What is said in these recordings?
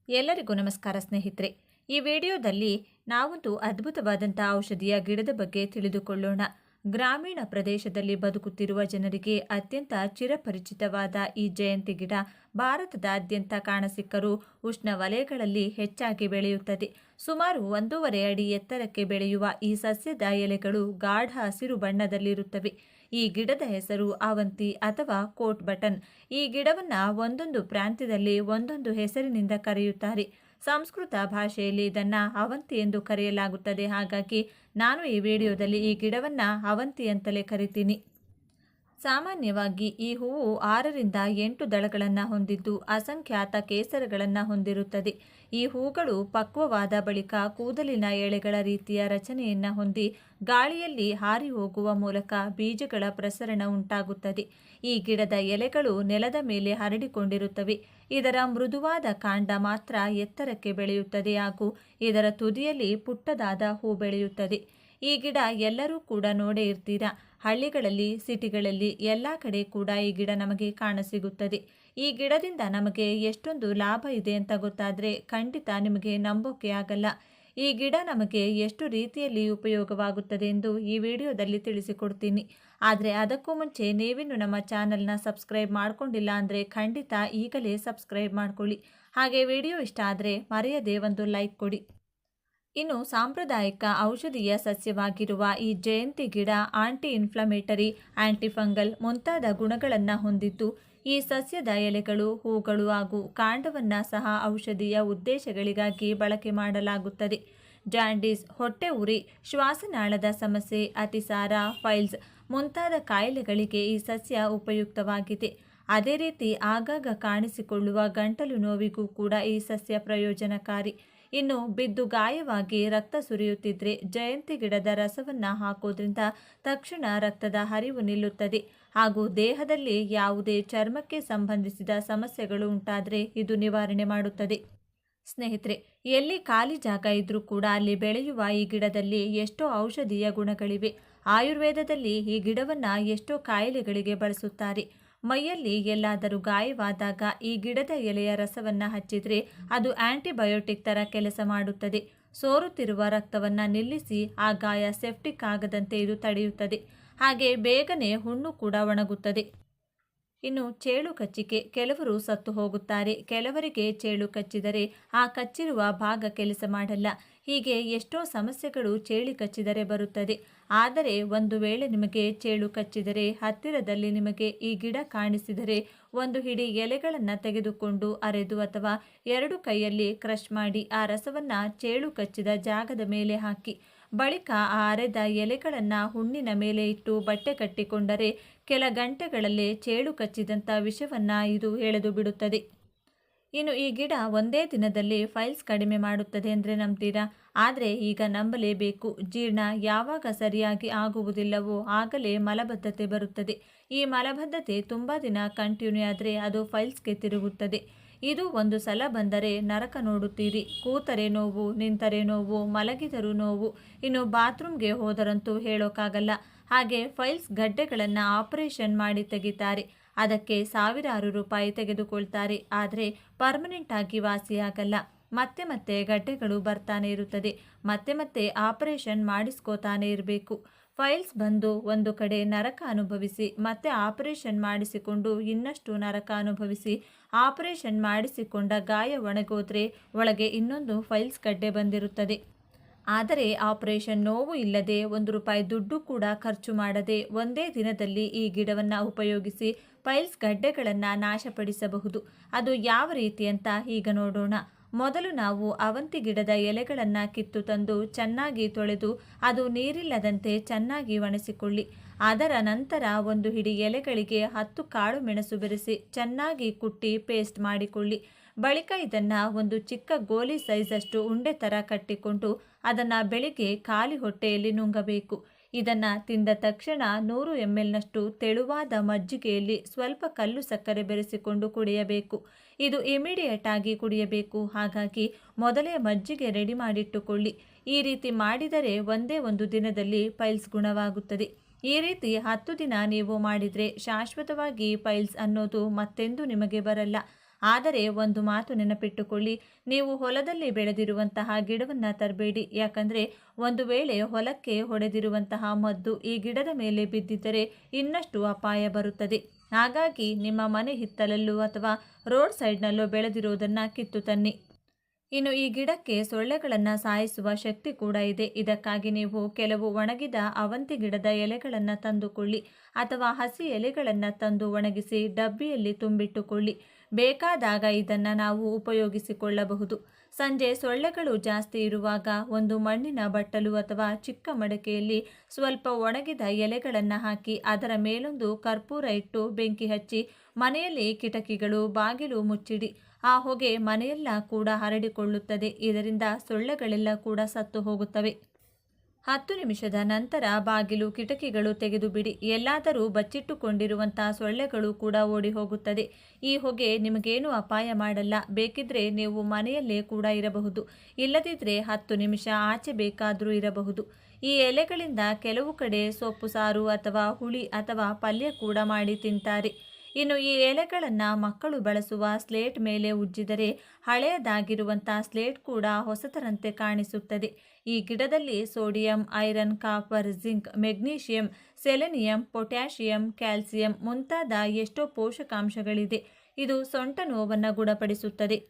ಎಲ್ಲರಿಗೂ ನಮಸ್ಕಾರ ಸ್ನೇಹಿತರೆ. ಈ ವಿಡಿಯೋದಲ್ಲಿ ನಾವೊಂದು ಅದ್ಭುತವಾದಂಥ ಔಷಧಿಯ ಗಿಡದ ಬಗ್ಗೆ ತಿಳಿದುಕೊಳ್ಳೋಣ. ಗ್ರಾಮೀಣ ಪ್ರದೇಶದಲ್ಲಿ ಬದುಕುತ್ತಿರುವ ಜನರಿಗೆ ಅತ್ಯಂತ ಚಿರಪರಿಚಿತವಾದ ಈ ಜಯಂತಿ ಗಿಡ ಭಾರತದಾದ್ಯಂತ ಕಾಣಸಿಕ್ಕರೂ ಉಷ್ಣವಲಯಗಳಲ್ಲಿ ಹೆಚ್ಚಾಗಿ ಬೆಳೆಯುತ್ತದೆ. ಸುಮಾರು 1.5 ಅಡಿ ಎತ್ತರಕ್ಕೆ ಬೆಳೆಯುವ ಈ ಸಸ್ಯದ ಎಲೆಗಳು ಗಾಢ ಹಸಿರು ಬಣ್ಣದಲ್ಲಿರುತ್ತವೆ. ಈ ಗಿಡದ ಹೆಸರು ಅವಂತಿ ಅಥವಾ ಕೋಟ್ ಬಟನ್. ಈ ಗಿಡವನ್ನ ಒಂದೊಂದು ಪ್ರಾಂತ್ಯದಲ್ಲಿ ಒಂದೊಂದು ಹೆಸರಿನಿಂದ ಕರೆಯುತ್ತಾರೆ. ಸಂಸ್ಕೃತ ಭಾಷೆಯಲ್ಲಿ ಇದನ್ನ ಅವಂತಿ ಎಂದು ಕರೆಯಲಾಗುತ್ತದೆ. ಹಾಗಾಗಿ ನಾನು ಈ ವಿಡಿಯೋದಲ್ಲಿ ಈ ಗಿಡವನ್ನ ಅವಂತಿ ಅಂತಲೇ ಕರಿತೀನಿ. ಸಾಮಾನ್ಯವಾಗಿ ಈ ಹೂವು 6ರಿಂದ 8 ದಳಗಳನ್ನು ಹೊಂದಿದ್ದು ಅಸಂಖ್ಯಾತ ಕೇಸರಗಳನ್ನು ಹೊಂದಿರುತ್ತದೆ. ಈ ಹೂಗಳು ಪಕ್ವವಾದ ಬಳಿಕ ಕೂದಲಿನ ಎಳೆಗಳ ರೀತಿಯ ರಚನೆಯನ್ನು ಹೊಂದಿ ಗಾಳಿಯಲ್ಲಿ ಹಾರಿ ಹೋಗುವ ಮೂಲಕ ಬೀಜಗಳ ಪ್ರಸರಣ ಉಂಟಾಗುತ್ತದೆ. ಈ ಗಿಡದ ಎಲೆಗಳು ನೆಲದ ಮೇಲೆ ಹರಡಿಕೊಂಡಿರುತ್ತವೆ. ಇದರ ಮೃದುವಾದ ಕಾಂಡ ಮಾತ್ರ ಎತ್ತರಕ್ಕೆ ಬೆಳೆಯುತ್ತದೆ ಹಾಗೂ ಇದರ ತುದಿಯಲ್ಲಿ ಪುಟ್ಟದಾದ ಹೂ ಬೆಳೆಯುತ್ತದೆ. ಈ ಗಿಡ ಎಲ್ಲರೂ ಕೂಡ ನೋಡೇ ಇರ್ತೀರಾ. ಹಳ್ಳಿಗಳಲ್ಲಿ, ಸಿಟಿಗಳಲ್ಲಿ ಎಲ್ಲ ಕಡೆ ಕೂಡ ಈ ಗಿಡ ನಮಗೆ ಕಾಣಸಿಗುತ್ತದೆ. ಈ ಗಿಡದಿಂದ ನಮಗೆ ಎಷ್ಟೊಂದು ಲಾಭ ಇದೆ ಅಂತ ಗೊತ್ತಾದರೆ ಖಂಡಿತ ನಿಮಗೆ ನಂಬೋಕೆ ಆಗಲ್ಲ. ಈ ಗಿಡ ನಮಗೆ ಎಷ್ಟು ರೀತಿಯಲ್ಲಿ ಉಪಯೋಗವಾಗುತ್ತದೆ ಎಂದು ಈ ವಿಡಿಯೋದಲ್ಲಿ ತಿಳಿಸಿಕೊಡ್ತೀನಿ. ಆದರೆ ಅದಕ್ಕೂ ಮುಂಚೆ ನೀವಿನ್ನು ನಮ್ಮ ಚಾನಲ್ನ ಸಬ್ಸ್ಕ್ರೈಬ್ ಮಾಡ್ಕೊಂಡಿಲ್ಲ ಅಂದರೆ ಖಂಡಿತ ಈಗಲೇ ಸಬ್ಸ್ಕ್ರೈಬ್ ಮಾಡ್ಕೊಳ್ಳಿ. ಹಾಗೆ ವಿಡಿಯೋ ಇಷ್ಟ ಆದರೆ ಮರೆಯದೆ ಒಂದು ಲೈಕ್ ಕೊಡಿ. ಇನ್ನು ಸಾಂಪ್ರದಾಯಿಕ ಔಷಧೀಯ ಸಸ್ಯವಾಗಿರುವ ಈ ಜಯಂತಿ ಗಿಡ ಆಂಟಿ ಇನ್ಫ್ಲಮೇಟರಿ, ಆಂಟಿಫಂಗಲ್ ಮುಂತಾದ ಗುಣಗಳನ್ನು ಹೊಂದಿದ್ದು ಈ ಸಸ್ಯದ ಎಲೆಗಳು, ಹೂಗಳು ಹಾಗೂ ಕಾಂಡವನ್ನು ಸಹ ಔಷಧೀಯ ಉದ್ದೇಶಗಳಿಗಾಗಿ ಬಳಕೆ ಮಾಡಲಾಗುತ್ತದೆ. ಜಾಂಡೀಸ್, ಹೊಟ್ಟೆ ಉರಿ, ಶ್ವಾಸನಾಳದ ಸಮಸ್ಯೆ, ಅತಿಸಾರ, ಫೈಲ್ಸ್ ಮುಂತಾದ ಕಾಯಿಲೆಗಳಿಗೆ ಈ ಸಸ್ಯ ಉಪಯುಕ್ತವಾಗಿದೆ. ಅದೇ ರೀತಿ ಆಗಾಗ ಕಾಣಿಸಿಕೊಳ್ಳುವ ಗಂಟಲು ನೋವಿಗೂ ಕೂಡ ಈ ಸಸ್ಯ ಪ್ರಯೋಜನಕಾರಿ. ಇನ್ನು ಬಿದ್ದು ಗಾಯವಾಗಿ ರಕ್ತ ಸುರಿಯುತ್ತಿದ್ರೆ ಜಯಂತಿ ಗಿಡದ ರಸವನ್ನು ಹಾಕೋದ್ರಿಂದ ತಕ್ಷಣ ರಕ್ತದ ಹರಿವು ನಿಲ್ಲುತ್ತದೆ ಹಾಗೂ ದೇಹದಲ್ಲಿ ಯಾವುದೇ ಚರ್ಮಕ್ಕೆ ಸಂಬಂಧಿಸಿದ ಸಮಸ್ಯೆಗಳು ಉಂಟಾದರೆ ಇದು ನಿವಾರಣೆ ಮಾಡುತ್ತದೆ. ಸ್ನೇಹಿತರೆ, ಎಲ್ಲಿ ಖಾಲಿ ಜಾಗ ಇದ್ರೂ ಕೂಡ ಅಲ್ಲಿ ಬೆಳೆಯುವ ಈ ಗಿಡದಲ್ಲಿ ಎಷ್ಟೋ ಔಷಧೀಯ ಗುಣಗಳಿವೆ. ಆಯುರ್ವೇದದಲ್ಲಿ ಈ ಗಿಡವನ್ನು ಎಷ್ಟೋ ಕಾಯಿಲೆಗಳಿಗೆ ಬಳಸುತ್ತಾರೆ. ಮೈಯಲ್ಲಿ ಎಲ್ಲಾದರೂ ಗಾಯವಾದಾಗ ಈ ಗಿಡದ ಎಲೆಯ ರಸವನ್ನು ಹಚ್ಚಿದರೆ ಅದು ಆಂಟಿಬಯೋಟಿಕ್ ಥರ ಕೆಲಸ ಮಾಡುತ್ತದೆ. ಸೋರುತ್ತಿರುವ ರಕ್ತವನ್ನು ನಿಲ್ಲಿಸಿ ಆ ಗಾಯ ಸೆಪ್ಟಿಕ್ ಆಗದಂತೆ ಇದು ತಡೆಯುತ್ತದೆ. ಹಾಗೆ ಬೇಗನೆ ಹುಣ್ಣು ಕೂಡ ಒಣಗುತ್ತದೆ. ಇನ್ನು ಚೇಳು ಕಚ್ಚಿಕೆ, ಕೆಲವರು ಸತ್ತು ಹೋಗುತ್ತಾರೆ. ಕೆಲವರಿಗೆ ಚೇಳು ಕಚ್ಚಿದರೆ ಆ ಕಚ್ಚಿರುವ ಭಾಗ ಕೆಲಸ ಮಾಡಲ್ಲ. ಹೀಗೆ ಎಷ್ಟೋ ಸಮಸ್ಯೆಗಳು ಚೇಳು ಕಚ್ಚಿದರೆ ಬರುತ್ತದೆ. ಆದರೆ ಒಂದು ವೇಳೆ ನಿಮಗೆ ಚೇಳು ಕಚ್ಚಿದರೆ ಹತ್ತಿರದಲ್ಲಿ ನಿಮಗೆ ಈ ಗಿಡ ಕಾಣಿಸಿದರೆ ಒಂದು ಹಿಡಿ ಎಲೆಗಳನ್ನು ತೆಗೆದುಕೊಂಡು ಅರೆದು ಅಥವಾ 2 ಕೈಯಲ್ಲಿ ಕ್ರಷ್ ಮಾಡಿ ಆ ರಸವನ್ನು ಚೇಳು ಕಚ್ಚಿದ ಜಾಗದ ಮೇಲೆ ಹಾಕಿ ಬಳಿಕ ಆ ಅರೆದ ಎಲೆಗಳನ್ನು ಹುಣ್ಣಿನ ಮೇಲೆ ಇಟ್ಟು ಬಟ್ಟೆ ಕಟ್ಟಿಕೊಂಡರೆ ಕೆಲ ಗಂಟೆಗಳಲ್ಲೇ ಚೇಳು ಕಚ್ಚಿದಂಥ ವಿಷವನ್ನು ಇದು ಎಳೆದು ಬಿಡುತ್ತದೆ. ಇನ್ನು ಈ ಗಿಡ ಒಂದೇ ದಿನದಲ್ಲಿ ಫೈಲ್ಸ್ ಕಡಿಮೆ ಮಾಡುತ್ತದೆ ಅಂದರೆ ನಂಬ್ತೀರಾ? ಆದರೆ ಈಗ ನಂಬಲೇಬೇಕು. ಜೀರ್ಣ ಯಾವಾಗ ಸರಿಯಾಗಿ ಆಗುವುದಿಲ್ಲವೋ ಆಗಲೇ ಮಲಬದ್ಧತೆ ಬರುತ್ತದೆ. ಈ ಮಲಬದ್ಧತೆ ತುಂಬ ದಿನ ಕಂಟಿನ್ಯೂ ಆದರೆ ಅದು ಫೈಲ್ಸ್ಗೆ ತಿರುಗುತ್ತದೆ. ಇದು ಒಂದು ಸಲ ಬಂದರೆ ನರಕ ನೋಡುತ್ತೀರಿ. ಕೂತರೆ ನೋವು, ನಿಂತರೆ ನೋವು, ಮಲಗಿದರೂ ನೋವು, ಇನ್ನು ಬಾತ್ರೂಮ್ಗೆ ಹೋದರಂತೂ ಹೇಳೋಕ್ಕಾಗಲ್ಲ. ಹಾಗೆ ಫೈಲ್ಸ್ ಗಡ್ಡೆಗಳನ್ನು ಆಪರೇಷನ್ ಮಾಡಿ ತೆಗಿತಾರೆ. ಅದಕ್ಕೆ ಸಾವಿರಾರು ರೂಪಾಯಿ ತೆಗೆದುಕೊಳ್ತಾರೆ. ಆದರೆ ಪರ್ಮನೆಂಟ್ ಆಗಿ ವಾಸಿಯಾಗಲ್ಲ. ಮತ್ತೆ ಮತ್ತೆ ಗಡ್ಡೆಗಳು ಬರ್ತಾನೆ ಇರುತ್ತದೆ. ಮತ್ತೆ ಮತ್ತೆ ಆಪರೇಷನ್ ಮಾಡಿಸ್ಕೋತಾನೆ ಇರಬೇಕು. ಫೈಲ್ಸ್ ಬಂದು ಒಂದು ಕಡೆ ನರಕ ಅನುಭವಿಸಿ ಮತ್ತೆ ಆಪರೇಷನ್ ಮಾಡಿಸಿಕೊಂಡು ಇನ್ನಷ್ಟು ನರಕ ಅನುಭವಿಸಿ ಆಪರೇಷನ್ ಮಾಡಿಸಿಕೊಂಡ ಗಾಯ ಒಣಗೋದ್ರೆ ಒಳಗೆ ಇನ್ನೊಂದು ಫೈಲ್ಸ್ ಗಡ್ಡೆ ಬಂದಿರುತ್ತದೆ. ಆದರೆ ಆಪರೇಷನ್ ನೋವು ಇಲ್ಲದೆ ₹1 ದುಡ್ಡು ಕೂಡ ಖರ್ಚು ಮಾಡದೆ ಒಂದೇ ದಿನದಲ್ಲಿ ಈ ಗಿಡವನ್ನು ಉಪಯೋಗಿಸಿ ಫೈಲ್ಸ್ ಗಡ್ಡೆಗಳನ್ನು ನಾಶಪಡಿಸಬಹುದು. ಅದು ಯಾವ ರೀತಿ ಅಂತ ಈಗ ನೋಡೋಣ. ಮೊದಲು ನಾವು ಅವಂತಿ ಗಿಡದ ಎಲೆಗಳನ್ನು ಕಿತ್ತು ತಂದು ಚೆನ್ನಾಗಿ ತೊಳೆದು ಅದು ನೀರಿಲ್ಲದಂತೆ ಚೆನ್ನಾಗಿ ಒಣಸಿಕೊಳ್ಳಿ. ಅದರ ನಂತರ ಒಂದು ಹಿಡಿ ಎಲೆಗಳಿಗೆ 10 ಕಾಳು ಮೆಣಸು ಬೆರೆಸಿ ಚೆನ್ನಾಗಿ ಕುಟ್ಟಿ ಪೇಸ್ಟ್ ಮಾಡಿಕೊಳ್ಳಿ. ಬಳಿಕ ಇದನ್ನು ಒಂದು ಚಿಕ್ಕ ಗೋಲಿ ಸೈಜಷ್ಟು ಉಂಡೆ ಥರ ಕಟ್ಟಿಕೊಂಡು ಅದನ್ನು ಬೆಳಿಗ್ಗೆ ಖಾಲಿ ಹೊಟ್ಟೆಯಲ್ಲಿ ನುಂಗಬೇಕು. ಇದನ್ನು ತಿಂದ ತಕ್ಷಣ 100 ml ತೆಳುವಾದ ಮಜ್ಜಿಗೆಯಲ್ಲಿ ಸ್ವಲ್ಪ ಕಲ್ಲು ಸಕ್ಕರೆ ಬೆರೆಸಿಕೊಂಡು ಕುಡಿಯಬೇಕು. ಇದು ಇಮಿಡಿಯೇಟ್ ಆಗಿ ಕುಡಿಯಬೇಕು. ಹಾಗಾಗಿ ಮೊದಲೇ ಮಜ್ಜಿಗೆ ರೆಡಿ ಮಾಡಿಟ್ಟುಕೊಳ್ಳಿ. ಈ ರೀತಿ ಮಾಡಿದರೆ ಒಂದೇ ಒಂದು ದಿನದಲ್ಲಿ ಪೈಲ್ಸ್ ಗುಣವಾಗುತ್ತದೆ. ಈ ರೀತಿ 10 ದಿನ ನೀವು ಮಾಡಿದರೆ ಶಾಶ್ವತವಾಗಿ ಪೈಲ್ಸ್ ಅನ್ನೋದು ಮತ್ತೆಂದೂ ನಿಮಗೆ ಬರಲ್ಲ. ಆದರೆ ಒಂದು ಮಾತು ನೆನಪಿಟ್ಟುಕೊಳ್ಳಿ, ನೀವು ಹೊಲದಲ್ಲಿ ಬೆಳೆದಿರುವಂತಹ ಗಿಡವನ್ನು ತರಬೇಡಿ. ಯಾಕಂದರೆ ಒಂದು ವೇಳೆ ಹೊಲಕ್ಕೆ ಹೊಡೆದಿರುವಂತಹ ಮದ್ದು ಈ ಗಿಡದ ಮೇಲೆ ಬಿದ್ದಿದ್ದರೆ ಇನ್ನಷ್ಟು ಅಪಾಯ ಬರುತ್ತದೆ. ಹಾಗಾಗಿ ನಿಮ್ಮ ಮನೆ ಹಿತ್ತಲಲ್ಲೂ ಅಥವಾ ರೋಡ್ ಸೈಡ್ನಲ್ಲೋ ಬೆಳೆದಿರುವುದನ್ನು ಕಿತ್ತು ತನ್ನಿ. ಇನ್ನು ಈ ಗಿಡಕ್ಕೆ ಸೊಳ್ಳೆಗಳನ್ನು ಸಾಯಿಸುವ ಶಕ್ತಿ ಕೂಡ ಇದೆ. ಇದಕ್ಕಾಗಿ ನೀವು ಕೆಲವು ಒಣಗಿದ ಅವಂತಿ ಗಿಡದ ಎಲೆಗಳನ್ನು ತಂದುಕೊಳ್ಳಿ ಅಥವಾ ಹಸಿ ಎಲೆಗಳನ್ನು ತಂದು ಒಣಗಿಸಿ ಡಬ್ಬಿಯಲ್ಲಿ ತುಂಬಿಟ್ಟುಕೊಳ್ಳಿ. ಬೇಕಾದಾಗ ಇದನ್ನು ನಾವು ಉಪಯೋಗಿಸಿಕೊಳ್ಳಬಹುದು. ಸಂಜೆ ಸೊಳ್ಳೆಗಳು ಜಾಸ್ತಿ ಇರುವಾಗ ಒಂದು ಮಣ್ಣಿನ ಬಟ್ಟಲು ಅಥವಾ ಚಿಕ್ಕ ಮಡಕೆಯಲ್ಲಿ ಸ್ವಲ್ಪ ಒಣಗಿದ ಎಲೆಗಳನ್ನು ಹಾಕಿ ಅದರ ಮೇಲೊಂದು ಕರ್ಪೂರ ಇಟ್ಟು ಬೆಂಕಿ ಹಚ್ಚಿ ಮನೆಯಲ್ಲಿ ಕಿಟಕಿಗಳು ಬಾಗಿಲು ಮುಚ್ಚಿಡಿ. ಆ ಹೊಗೆ ಮನೆಯೆಲ್ಲ ಕೂಡ ಹರಡಿಕೊಳ್ಳುತ್ತದೆ. ಇದರಿಂದ ಸೊಳ್ಳೆಗಳೆಲ್ಲ ಕೂಡ ಸತ್ತು ಹೋಗುತ್ತವೆ. 10 ನಿಮಿಷದ ನಂತರ ಬಾಗಿಲು ಕಿಟಕಿಗಳು ತೆಗೆದು ಬಿಡಿ. ಎಲ್ಲಾದರೂ ಬಚ್ಚಿಟ್ಟುಕೊಂಡಿರುವಂತಹ ಸೊಳ್ಳೆಗಳು ಕೂಡ ಓಡಿ ಹೋಗುತ್ತದೆ. ಈ ಹೊಗೆ ನಿಮಗೇನು ಅಪಾಯ ಮಾಡಲ್ಲ. ಬೇಕಿದ್ರೆ ನೀವು ಮನೆಯಲ್ಲೇ ಕೂಡ ಇರಬಹುದು. ಇಲ್ಲದಿದ್ದರೆ 10 ನಿಮಿಷ ಆಚೆ ಬೇಕಾದರೂ ಇರಬಹುದು. ಈ ಎಲೆಗಳಿಂದ ಕೆಲವು ಕಡೆ ಸೊಪ್ಪು ಸಾರು ಅಥವಾ ಹುಳಿ ಅಥವಾ ಪಲ್ಯ ಕೂಡ ಮಾಡಿ ತಿಂತಾರೆ. ಇನ್ನು ಈ ಎಲೆಗಳನ್ನು ಮಕ್ಕಳು ಬಳಸುವ ಸ್ಲೇಟ್ ಮೇಲೆ ಉಜ್ಜಿದರೆ ಹಳೆಯದಾಗಿರುವಂಥ ಸ್ಲೇಟ್ ಕೂಡ ಹೊಸತರಂತೆ ಕಾಣಿಸುತ್ತದೆ. ಈ ಗಿಡದಲ್ಲಿ sodium, iron, copper, zinc, magnesium, selenium, potassium, calcium ಮುಂತಾದ ಎಷ್ಟೋ ಪೋಷಕಾಂಶಗಳಿದೆ. ಇದು ಸೊಂಟ ನೋವನ್ನು ಗುಣಪಡಿಸುತ್ತದೆ.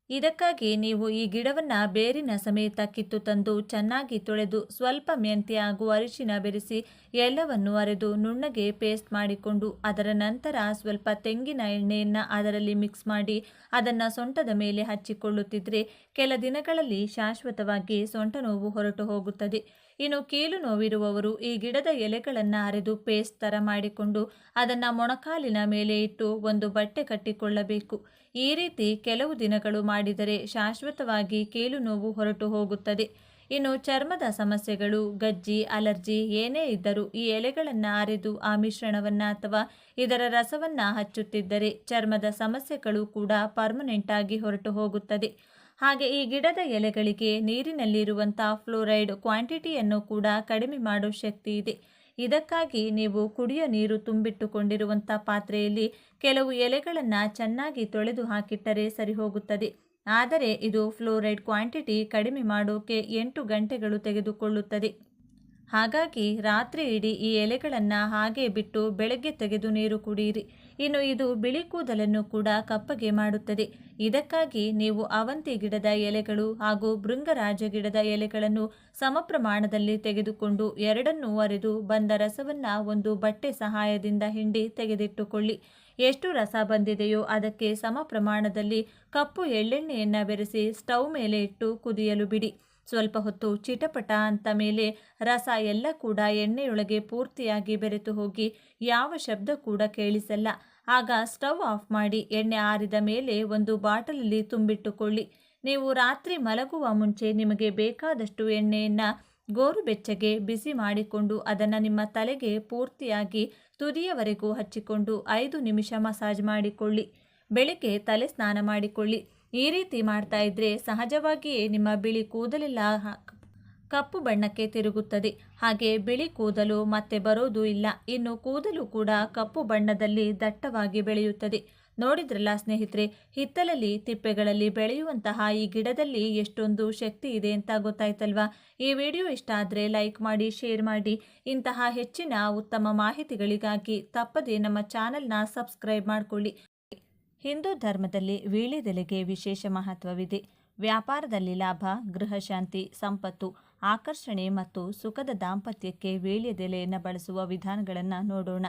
ಇದಕ್ಕಾಗಿ ನೀವು ಈ ಗಿಡವನ್ನು ಬೇರಿನ ಸಮೇತ ಕಿತ್ತು ತಂದು ಚೆನ್ನಾಗಿ ತೊಳೆದು ಸ್ವಲ್ಪ ಮೆಂತ್ಯ ಹಾಗೂ ಅರಿಶಿನ ಬೆರೆಸಿ ಎಲ್ಲವನ್ನು ಅರೆದು ನುಣ್ಣಗೆ ಪೇಸ್ಟ್ ಮಾಡಿಕೊಂಡು ಅದರ ನಂತರ ಸ್ವಲ್ಪ ತೆಂಗಿನ ಎಣ್ಣೆಯನ್ನು ಅದರಲ್ಲಿ ಮಿಕ್ಸ್ ಮಾಡಿ ಅದನ್ನು ಸೊಂಟದ ಮೇಲೆ ಹಚ್ಚಿಕೊಳ್ಳುತ್ತಿದ್ದರೆ ಕೆಲ ದಿನಗಳಲ್ಲಿ ಶಾಶ್ವತವಾಗಿ ಸೊಂಟ ನೋವು ಹೊರಟು ಹೋಗುತ್ತದೆ. ಇನ್ನು ಕೀಲು ನೋವಿರುವವರು ಈ ಗಿಡದ ಎಲೆಗಳನ್ನು ಅರೆದು ಪೇಸ್ಟ್ ಥರ ಮಾಡಿಕೊಂಡು ಅದನ್ನು ಮೊಣಕಾಲಿನ ಮೇಲೆ ಇಟ್ಟು ಒಂದು ಬಟ್ಟೆ ಕಟ್ಟಿಕೊಳ್ಳಬೇಕು. ಈ ರೀತಿ ಕೆಲವು ದಿನಗಳು ಮಾಡಿದರೆ ಶಾಶ್ವತವಾಗಿ ಕೀಲು ನೋವು ಹೊರಟು ಹೋಗುತ್ತದೆ. ಇನ್ನು ಚರ್ಮದ ಸಮಸ್ಯೆಗಳು, ಗಜ್ಜಿ, ಅಲರ್ಜಿ ಏನೇ ಇದ್ದರೂ ಈ ಎಲೆಗಳನ್ನು ಅರೆದು ಆ ಮಿಶ್ರಣವನ್ನು ಅಥವಾ ಇದರ ರಸವನ್ನು ಹಚ್ಚುತ್ತಿದ್ದರೆ ಚರ್ಮದ ಸಮಸ್ಯೆಗಳು ಕೂಡ ಪರ್ಮನೆಂಟ್ ಆಗಿ ಹೊರಟು ಹೋಗುತ್ತದೆ. ಹಾಗೆ ಈ ಗಿಡದ ಎಲೆಗಳಿಗೆ ನೀರಿನಲ್ಲಿರುವಂಥ ಫ್ಲೋರೈಡ್ ಕ್ವಾಂಟಿಟಿಯನ್ನು ಕೂಡ ಕಡಿಮೆ ಮಾಡೋ ಶಕ್ತಿ ಇದೆ. ಇದಕ್ಕಾಗಿ ನೀವು ಕುಡಿಯೋ ನೀರು ತುಂಬಿಟ್ಟುಕೊಂಡಿರುವಂಥ ಪಾತ್ರೆಯಲ್ಲಿ ಕೆಲವು ಎಲೆಗಳನ್ನು ಚೆನ್ನಾಗಿ ತೊಳೆದು ಹಾಕಿಟ್ಟರೆ ಸರಿ ಹೋಗುತ್ತದೆ. ಆದರೆ ಇದು ಫ್ಲೋರೈಡ್ ಕ್ವಾಂಟಿಟಿ ಕಡಿಮೆ ಮಾಡೋಕೆ 8 ಗಂಟೆಗಳು ತೆಗೆದುಕೊಳ್ಳುತ್ತದೆ. ಹಾಗಾಗಿ ರಾತ್ರಿ ಇಡೀ ಈ ಎಲೆಗಳನ್ನು ಹಾಗೆ ಬಿಟ್ಟು ಬೆಳಗ್ಗೆ ತೆಗೆದು ನೀರು ಕುಡಿಯಿರಿ. ಇನ್ನು ಇದು ಬಿಳಿ ಕೂದಲನ್ನು ಕೂಡ ಕಪ್ಪಗೆ ಮಾಡುತ್ತದೆ. ಇದಕ್ಕಾಗಿ ನೀವು ಅವಂತಿ ಗಿಡದ ಎಲೆಗಳು ಹಾಗೂ ಭೃಂಗರಾಜ ಗಿಡದ ಎಲೆಗಳನ್ನು ಸಮ ಪ್ರಮಾಣದಲ್ಲಿ ತೆಗೆದುಕೊಂಡು ಎರಡನ್ನೂ ಅರೆದು ಬಂದ ರಸವನ್ನು ಒಂದು ಬಟ್ಟೆ ಸಹಾಯದಿಂದ ಹಿಂಡಿ ತೆಗೆದಿಟ್ಟುಕೊಳ್ಳಿ. ಎಷ್ಟು ರಸ ಬಂದಿದೆಯೋ ಅದಕ್ಕೆ ಸಮ ಪ್ರಮಾಣದಲ್ಲಿ ಕಪ್ಪು ಎಳ್ಳೆಣ್ಣೆಯನ್ನು ಬೆರೆಸಿ ಸ್ಟವ್ ಮೇಲೆ ಇಟ್ಟು ಕುದಿಯಲು ಬಿಡಿ. ಸ್ವಲ್ಪ ಹೊತ್ತು ಚಿಟಪಟ ಅಂತ ಮೇಲೆ ರಸ ಎಲ್ಲ ಕೂಡ ಎಣ್ಣೆಯೊಳಗೆ ಪೂರ್ತಿಯಾಗಿ ಬೆರೆತು ಹೋಗಿ ಯಾವ ಶಬ್ದ ಕೂಡ ಕೇಳಿಸಲ್ಲ. ಆಗ ಸ್ಟವ್ ಆಫ್ ಮಾಡಿ ಎಣ್ಣೆ ಆರಿದ ಮೇಲೆ ಒಂದು ಬಾಟಲಲ್ಲಿ ತುಂಬಿಟ್ಟುಕೊಳ್ಳಿ. ನೀವು ರಾತ್ರಿ ಮಲಗುವ ಮುಂಚೆ ನಿಮಗೆ ಬೇಕಾದಷ್ಟು ಎಣ್ಣೆಯನ್ನು ಗೋರುಬೆಚ್ಚಗೆ ಬಿಸಿ ಮಾಡಿಕೊಂಡು ಅದನ್ನು ನಿಮ್ಮ ತಲೆಗೆ ಪೂರ್ತಿಯಾಗಿ ತುದಿಯವರೆಗೂ ಹಚ್ಚಿಕೊಂಡು 5 ನಿಮಿಷ ಮಸಾಜ್ ಮಾಡಿಕೊಳ್ಳಿ. ಬೆಳಿಗ್ಗೆ ತಲೆ ಸ್ನಾನ ಮಾಡಿಕೊಳ್ಳಿ. ಈ ರೀತಿ ಮಾಡ್ತಾ ಇದ್ರೆ ಸಹಜವಾಗಿಯೇ ನಿಮ್ಮ ಬಿಳಿ ಕೂದಲೆಲ್ಲ ಕಪ್ಪು ಬಣ್ಣಕ್ಕೆ ತಿರುಗುತ್ತದೆ. ಹಾಗೆ ಬಿಳಿ ಕೂದಲು ಮತ್ತೆ ಬರೋದು ಇಲ್ಲ. ಇನ್ನು ಕೂದಲು ಕೂಡ ಕಪ್ಪು ಬಣ್ಣದಲ್ಲಿ ದಟ್ಟವಾಗಿ ಬೆಳೆಯುತ್ತದೆ. ನೋಡಿದ್ರಲ್ಲ ಸ್ನೇಹಿತರೆ, ಹಿತ್ತಲಲ್ಲಿ ತಿಪ್ಪೆಗಳಲ್ಲಿ ಬೆಳೆಯುವಂತಹ ಈ ಗಿಡದಲ್ಲಿ ಎಷ್ಟೊಂದು ಶಕ್ತಿ ಇದೆ ಅಂತ ಗೊತ್ತಾಯ್ತಲ್ವಾ? ಈ ವಿಡಿಯೋ ಇಷ್ಟ ಆದರೆ ಲೈಕ್ ಮಾಡಿ, ಶೇರ್ ಮಾಡಿ. ಇಂತಹ ಹೆಚ್ಚಿನ ಉತ್ತಮ ಮಾಹಿತಿಗಳಿಗಾಗಿ ತಪ್ಪದೇ ನಮ್ಮ ಚಾನೆಲ್ನ ಸಬ್ಸ್ಕ್ರೈಬ್ ಮಾಡಿಕೊಳ್ಳಿ. ಹಿಂದೂ ಧರ್ಮದಲ್ಲಿ ವೀಳ್ಯದೆಲೆಗೆ ವಿಶೇಷ ಮಹತ್ವವಿದೆ. ವ್ಯಾಪಾರದಲ್ಲಿ ಲಾಭ, ಗೃಹಶಾಂತಿ, ಸಂಪತ್ತು, ಆಕರ್ಷಣೆ ಮತ್ತು ಸುಖದ ದಾಂಪತ್ಯಕ್ಕೆ ವೀಳ್ಯದೆಲೆಯನ್ನು ಬಳಸುವ ವಿಧಾನಗಳನ್ನು ನೋಡೋಣ.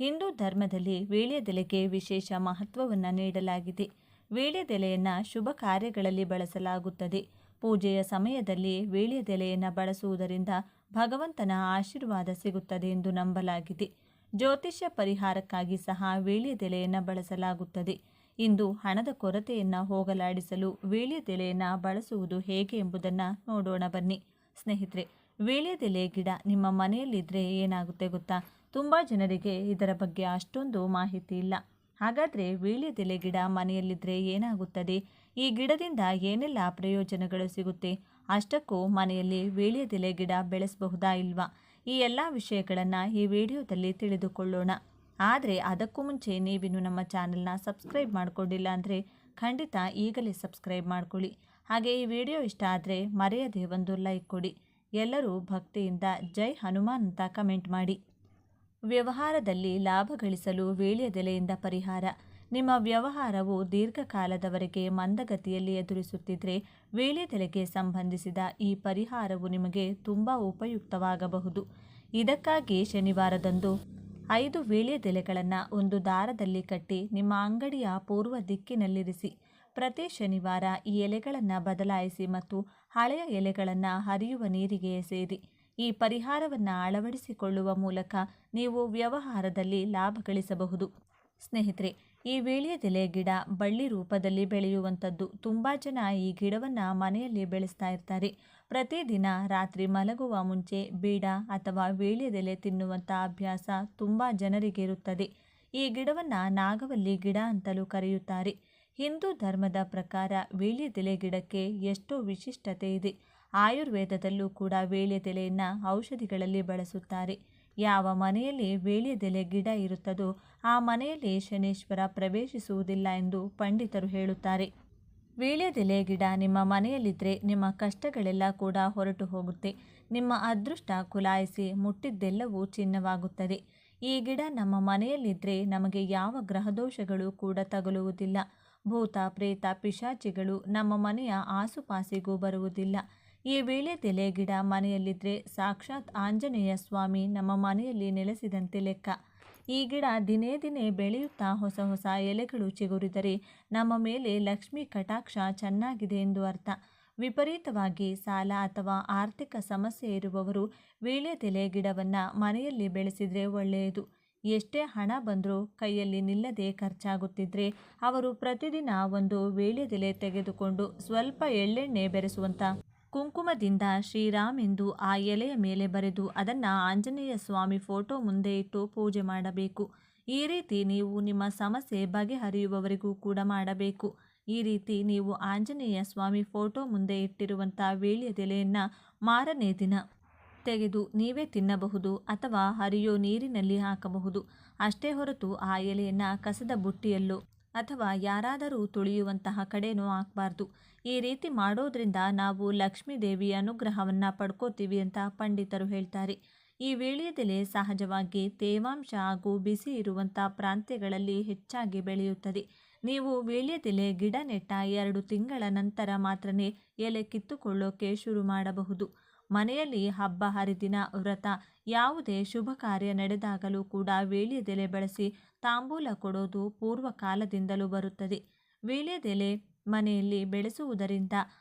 ಹಿಂದೂ ಧರ್ಮದಲ್ಲಿ ವೀಳ್ಯದೆಲೆಗೆ ವಿಶೇಷ ಮಹತ್ವವನ್ನು ನೀಡಲಾಗಿದೆ. ವೀಳ್ಯದೆಲೆಯನ್ನು ಶುಭ ಕಾರ್ಯಗಳಲ್ಲಿ ಬಳಸಲಾಗುತ್ತದೆ. ಪೂಜೆಯ ಸಮಯದಲ್ಲಿ ವೀಳ್ಯದೆಲೆಯನ್ನು ಬಳಸುವುದರಿಂದ ಭಗವಂತನ ಆಶೀರ್ವಾದ ಸಿಗುತ್ತದೆ ಎಂದು ನಂಬಲಾಗಿದೆ. ಜ್ಯೋತಿಷ್ಯ ಪರಿಹಾರಕ್ಕಾಗಿ ಸಹ ವೀಳ್ಯದೆಲೆಯನ್ನು ಬಳಸಲಾಗುತ್ತದೆ. ಇಂದು ಹಣದ ಕೊರತೆಯನ್ನು ಹೋಗಲಾಡಿಸಲು ವೀಳ್ಯದೆಲೆಯನ್ನು ಬಳಸುವುದು ಹೇಗೆ ಎಂಬುದನ್ನು ನೋಡೋಣ ಬನ್ನಿ. ಸ್ನೇಹಿತರೆ, ವೀಳ್ಯದೆಲೆ ಗಿಡ ನಿಮ್ಮ ಮನೆಯಲ್ಲಿದ್ದರೆ ಏನಾಗುತ್ತೆ ಗೊತ್ತಾ? ತುಂಬ ಜನರಿಗೆ ಇದರ ಬಗ್ಗೆ ಅಷ್ಟೊಂದು ಮಾಹಿತಿ ಇಲ್ಲ. ಹಾಗಾದರೆ ವೀಳ್ಯದೆಲೆ ಗಿಡ ಮನೆಯಲ್ಲಿದ್ದರೆ ಏನಾಗುತ್ತದೆ? ಈ ಗಿಡದಿಂದ ಏನೆಲ್ಲ ಪ್ರಯೋಜನಗಳು ಸಿಗುತ್ತೆ? ಅಷ್ಟಕ್ಕೂ ಮನೆಯಲ್ಲಿ ವೀಳ್ಯದೆಲೆ ಗಿಡ ಬೆಳೆಸಬಹುದಾ ಇಲ್ವಾ? ಈ ಎಲ್ಲ ವಿಷಯಗಳನ್ನು ಈ ವಿಡಿಯೋದಲ್ಲಿ ತಿಳಿದುಕೊಳ್ಳೋಣ. ಆದರೆ ಅದಕ್ಕೂ ಮುಂಚೆ ನೀವಿನ್ನು ನಮ್ಮ ಚಾನಲ್ನ ಸಬ್ಸ್ಕ್ರೈಬ್ ಮಾಡಿಕೊಂಡಿಲ್ಲ ಅಂದರೆ ಖಂಡಿತ ಈಗಲೇ ಸಬ್ಸ್ಕ್ರೈಬ್ ಮಾಡ್ಕೊಳ್ಳಿ. ಹಾಗೆ ಈ ವಿಡಿಯೋ ಇಷ್ಟ ಆದರೆ ಮರೆಯದೆ ಒಂದು ಲೈಕ್ ಕೊಡಿ. ಎಲ್ಲರೂ ಭಕ್ತಿಯಿಂದ ಜೈ ಹನುಮಾನ್ ಅಂತ ಕಮೆಂಟ್ ಮಾಡಿ. ವ್ಯವಹಾರದಲ್ಲಿ ಲಾಭ ಗಳಿಸಲು ವೀಳ್ಯದೆಲೆಯಿಂದ ಪರಿಹಾರ. ನಿಮ್ಮ ವ್ಯವಹಾರವು ದೀರ್ಘಕಾಲದವರೆಗೆ ಮಂದಗತಿಯಲ್ಲಿ ಎದುರಿಸುತ್ತಿದ್ದರೆ ವೀಳ್ಯದೆಲೆಗೆ ಸಂಬಂಧಿಸಿದ ಈ ಪರಿಹಾರವು ನಿಮಗೆ ತುಂಬ ಉಪಯುಕ್ತವಾಗಬಹುದು. ಇದಕ್ಕಾಗಿ ಶನಿವಾರದಂದು 5 ವೀಳ್ಯದೆಲೆಗಳನ್ನು ಒಂದು ದಾರದಲ್ಲಿ ಕಟ್ಟಿ ನಿಮ್ಮ ಅಂಗಡಿಯ ಪೂರ್ವ ದಿಕ್ಕಿನಲ್ಲಿರಿಸಿ. ಪ್ರತಿ ಶನಿವಾರ ಈ ಎಲೆಗಳನ್ನು ಬದಲಾಯಿಸಿ ಮತ್ತು ಹಳೆಯ ಎಲೆಗಳನ್ನು ಹರಿಯುವ ನೀರಿಗೆ ಎಸೆಯಿರಿ. ಈ ಪರಿಹಾರವನ್ನು ಅಳವಡಿಸಿಕೊಳ್ಳುವ ಮೂಲಕ ನೀವು ವ್ಯವಹಾರದಲ್ಲಿ ಲಾಭ ಗಳಿಸಬಹುದು. ಸ್ನೇಹಿತರೆ, ಈ ವೀಳ್ಯದೆಲೆ ಗಿಡ ಬಳ್ಳಿ ರೂಪದಲ್ಲಿ ಬೆಳೆಯುವಂಥದ್ದು. ತುಂಬ ಜನ ಈ ಗಿಡವನ್ನು ಮನೆಯಲ್ಲಿ ಬೆಳೆಸ್ತಾ ಇರ್ತಾರೆ. ಪ್ರತಿದಿನ ರಾತ್ರಿ ಮಲಗುವ ಮುಂಚೆ ಬೀಡ ಅಥವಾ ವೀಳ್ಯದೆಲೆ ತಿನ್ನುವಂಥ ಅಭ್ಯಾಸ ತುಂಬ ಜನರಿಗೆ ಇರುತ್ತದೆ. ಈ ಗಿಡವನ್ನು ನಾಗವಲ್ಲಿ ಗಿಡ ಅಂತಲೂ ಕರೆಯುತ್ತಾರೆ. ಹಿಂದೂ ಧರ್ಮದ ಪ್ರಕಾರ ವೀಳ್ಯದೆಲೆ ಗಿಡಕ್ಕೆ ಎಷ್ಟೋ ವಿಶಿಷ್ಟತೆ ಇದೆ. ಆಯುರ್ವೇದದಲ್ಲೂ ಕೂಡ ವೀಳ್ಯದೆಲೆಯನ್ನು ಔಷಧಿಗಳಲ್ಲಿ ಬಳಸುತ್ತಾರೆ. ಯಾವ ಮನೆಯಲ್ಲಿ ವೀಳ್ಯದೆಲೆ ಗಿಡ ಇರುತ್ತದೋ ಆ ಮನೆಯಲ್ಲಿ ಶನೇಶ್ವರ ಪ್ರವೇಶಿಸುವುದಿಲ್ಲ ಎಂದು ಪಂಡಿತರು ಹೇಳುತ್ತಾರೆ. ವೀಳ್ಯದೆಲೆ ಗಿಡ ನಿಮ್ಮ ಮನೆಯಲ್ಲಿದ್ದರೆ ನಿಮ್ಮ ಕಷ್ಟಗಳೆಲ್ಲ ಕೂಡ ಹೊರಟು ಹೋಗುತ್ತೆ. ನಿಮ್ಮ ಅದೃಷ್ಟ ಕುಲಾಯಿಸಿ ಮುಟ್ಟಿದ್ದೆಲ್ಲವೂ ಚಿನ್ನವಾಗುತ್ತದೆ. ಈ ಗಿಡ ನಮ್ಮ ಮನೆಯಲ್ಲಿದ್ದರೆ ನಮಗೆ ಯಾವ ಗ್ರಹದೋಷಗಳು ಕೂಡ ತಗುಲುವುದಿಲ್ಲ. ಭೂತ ಪ್ರೇತ ಪಿಶಾಚಿಗಳು ನಮ್ಮ ಮನೆಯ ಆಸುಪಾಸಿಗೂ ಬರುವುದಿಲ್ಲ. ಈ ವೀಳ್ಯದೆಲೆ ಗಿಡ ಮನೆಯಲ್ಲಿದ್ದರೆ ಸಾಕ್ಷಾತ್ ಆಂಜನೇಯ ಸ್ವಾಮಿ ನಮ್ಮ ಮನೆಯಲ್ಲಿ ನೆಲೆಸಿದಂತೆ ಲೆಕ್ಕ. ಈ ಗಿಡ ದಿನೇ ದಿನೇ ಬೆಳೆಯುತ್ತಾ ಹೊಸ ಹೊಸ ಎಲೆಗಳು ಚಿಗುರಿದರೆ ನಮ್ಮ ಮೇಲೆ ಲಕ್ಷ್ಮೀ ಕಟಾಕ್ಷ ಚೆನ್ನಾಗಿದೆ ಎಂದು ಅರ್ಥ. ವಿಪರೀತವಾಗಿ ಸಾಲ ಅಥವಾ ಆರ್ಥಿಕ ಸಮಸ್ಯೆ ಇರುವವರು ವೀಳ್ಯದೆಲೆ ಗಿಡವನ್ನು ಮನೆಯಲ್ಲಿ ಬೆಳೆಸಿದರೆ ಒಳ್ಳೆಯದು. ಎಷ್ಟೇ ಹಣ ಬಂದರೂ ಕೈಯಲ್ಲಿ ನಿಲ್ಲದೆ ಖರ್ಚಾಗುತ್ತಿದ್ದರೆ ಅವರು ಪ್ರತಿದಿನ ಒಂದು ವೀಳ್ಯದೆಲೆ ತೆಗೆದುಕೊಂಡು ಸ್ವಲ್ಪ ಎಳ್ಳೆಣ್ಣೆ ಬೆರೆಸುವಂಥ ಕುಂಕುಮದಿಂದ ಶ್ರೀರಾಮ್ ಎಂದು ಆ ಎಲೆಯ ಮೇಲೆ ಬರೆದು ಅದನ್ನು ಆಂಜನೇಯ ಸ್ವಾಮಿ ಫೋಟೋ ಮುಂದೆ ಇಟ್ಟು ಪೂಜೆ ಮಾಡಬೇಕು. ಈ ರೀತಿ ನೀವು ನಿಮ್ಮ ಸಮಸ್ಯೆ ಬಗೆಹರಿಯುವವರೆಗೂ ಕೂಡ ಮಾಡಬೇಕು. ಈ ರೀತಿ ನೀವು ಆಂಜನೇಯ ಸ್ವಾಮಿ ಫೋಟೋ ಮುಂದೆ ಇಟ್ಟಿರುವಂಥ ವೀಳ್ಯದೆಲೆಯನ್ನು ಮಾರನೇ ದಿನ ತೆಗೆದು ನೀವೇ ತಿನ್ನಬಹುದು ಅಥವಾ ಹರಿಯೋ ನೀರಿನಲ್ಲಿ ಹಾಕಬಹುದು. ಅಷ್ಟೇ ಹೊರತು ಆ ಎಲೆಯನ್ನು ಕಸದ ಬುಟ್ಟಿಯಲ್ಲೋ ಅಥವಾ ಯಾರಾದರೂ ತುಳಿಯುವಂತಹ ಕಡೆನೂ ಹಾಕಬಾರ್ದು. ಈ ರೀತಿ ಮಾಡೋದ್ರಿಂದ ನಾವು ಲಕ್ಷ್ಮೀ ದೇವಿಯ ಅನುಗ್ರಹವನ್ನು ಪಡ್ಕೋತೀವಿ ಅಂತ ಪಂಡಿತರು ಹೇಳ್ತಾರೆ. ಈ ವೀಳ್ಯದೆಲೆ ಸಹಜವಾಗಿ ತೇವಾಂಶ ಹಾಗೂ ಬಿಸಿ ಇರುವಂಥ ಪ್ರಾಂತ್ಯಗಳಲ್ಲಿ ಹೆಚ್ಚಾಗಿ ಬೆಳೆಯುತ್ತದೆ. ನೀವು ವೀಳ್ಯದೆಲೆ ಗಿಡ ನೆಟ್ಟ 2 ತಿಂಗಳ ನಂತರ ಮಾತ್ರನೇ ಎಲೆ ಕಿತ್ತುಕೊಳ್ಳೋಕೆ ಶುರು ಮಾಡಬಹುದು. ಮನೆಯಲ್ಲಿ ಹಬ್ಬ ಹರಿದಿನ ವ್ರತ ಯಾವುದೇ ಶುಭ ಕಾರ್ಯ ನಡೆದಾಗಲೂ ಕೂಡ ವೀಳ್ಯದೆಲೆ ಬಳಸಿ ತಾಂಬೂಲ ಕೊಡೋದು ಪೂರ್ವ ಕಾಲದಿಂದಲೂ ಬರುತ್ತದೆ. ವೀಳ್ಯದೆಲೆ ಮನೆಯಲ್ಲಿ ಬೆಳೆಸುವುದರಿಂದ